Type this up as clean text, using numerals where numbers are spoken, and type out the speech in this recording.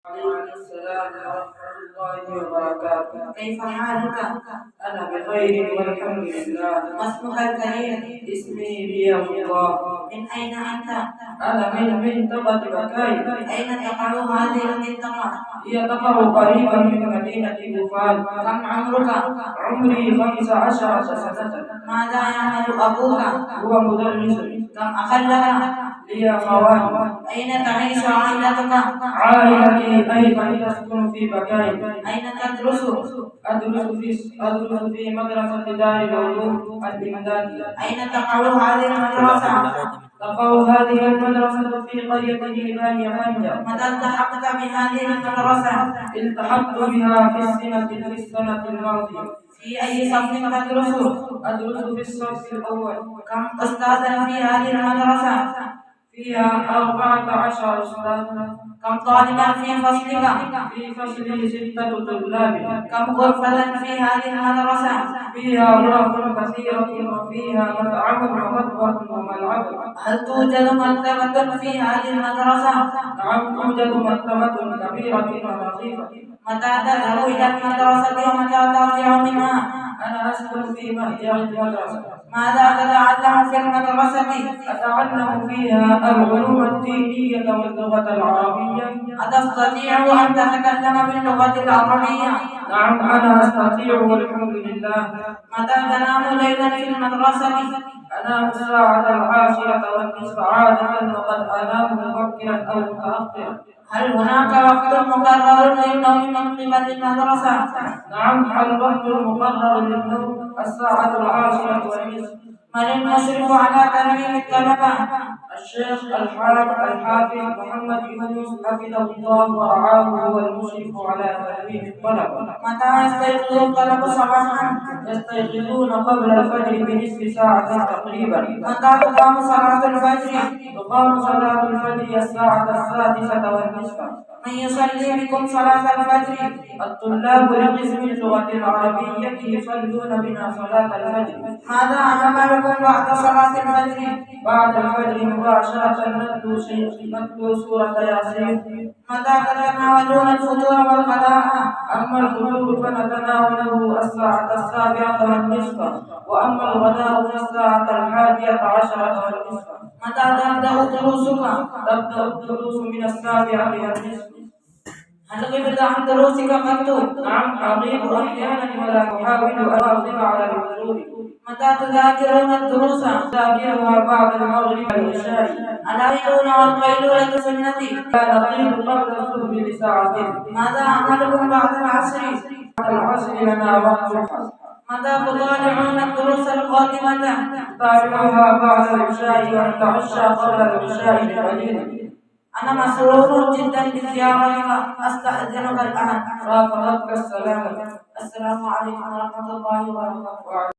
وعليكم السلام ورحمة الله وبركاته. كيف حالك؟ أنا بخير والحمد لله. ما اسمك الكريم؟ اسمي ضياء الله. من أين أنت؟ أنا من منطقة بكاي. أين تقع هذه المنطقة؟ هي تقع قريبا من مدينة بوفال. كم عمرك؟ عمري 15 سنة. ماذا يعمل أبوك؟ هو مدرس. كم أخ لك؟ لي أخوان. أين تعيش عائلتك؟ عائلتي أيضا تسكن في بكاي. أين تدرس؟ أدرس في مدرسة دار العلوم الإمدادية. أين تقع هذه المدرسة؟ تقع هذه المدرسة في قرية إيبان يمانيا. متى التحقت بهذه المدرسة؟ التحقت بها في السنة الماضية. في أي صف تدرس؟ أدرس في الصف الأول. كم أستاذا في هذه المدرسة؟ فيها 14 أستاذا. كم طالبا في فصلك؟ في فصلي 6 طلاب. كم غرفة في هذه المدرسة؟ فيها غرف كثيرة وفيها مطعم ومطبخ وملعب. هل توجد مكتبة في هذه المدرسة؟ نعم، توجد مكتبة كبيرة ونظيفة. متى تذهب إلى المدرسة ومتى ترجع منها؟ أنا أسكن في مهجر المدرسة. ماذا تتعلم في المدرسة؟ أتعلم فيها العلوم الدينية واللغة العربية. أتستطيع أن تتكلم باللغة العربية؟ نعم، أنا أستطيع والحمد لله. متى تنام ليلا في المدرسة؟ أنام الساعة 10:30 عادة، وقد أنام مبكرا أو متأخرا. هل هناك وقت مقرر للنوم من قبل المدرسة؟ نعم، الوقت المقرر للنوم الساعة 10:30. من المشرف على تعليم الطلبة؟ الشيخ الحافظ محمد يونس حفظه الله ورعاه هو المشرف على تعليم الطلبة. متى يستيقظ الطلبة صباحا؟ يستيقظون قبل الفجر بنصف ساعة تقريبا. متى تقام صلاة الفجر؟ تقام صلاة الفجر الساعة 6:30. من يصلي بكم صلاة الفجر؟ الطلاب لقسم اللغة العربية يصلون بنا صلاة الفجر. ماذا عملكم بعد صلاة الفجر؟ بعد الفجر مباشرة نتلو سورة ياسين. متى تتناولون الفطور والغداء؟ أما الفطور فنتناوله الساعة 7:30، وأما الغداء في الساعة 11:30. متى تبدأ دروسك؟ تبدأ الدروس من 7:30. هل غبت عن دروسك قط؟ نعم، أغيب أحيانا ولا أحاول أن أواظب على الحضور. متى تذاكرون الدروس؟ نذاكرها بعد المغرب والعشاء. العيلون والقيلولة سنتي. لا نقيل قبل الظهر بساعتين. ماذا عملكم بعد العصر؟ بعد العصر لنا وقت الحصر. متى تطالعون الدروس القادمة؟ نتابعها بعد العشاء ونتعشى قبل العشاء بقليل. أنا مسرور جدا بزيارتك، أستأذنك الآن. رافقتك السلام. السلام عليكم ورحمة الله وبركاته.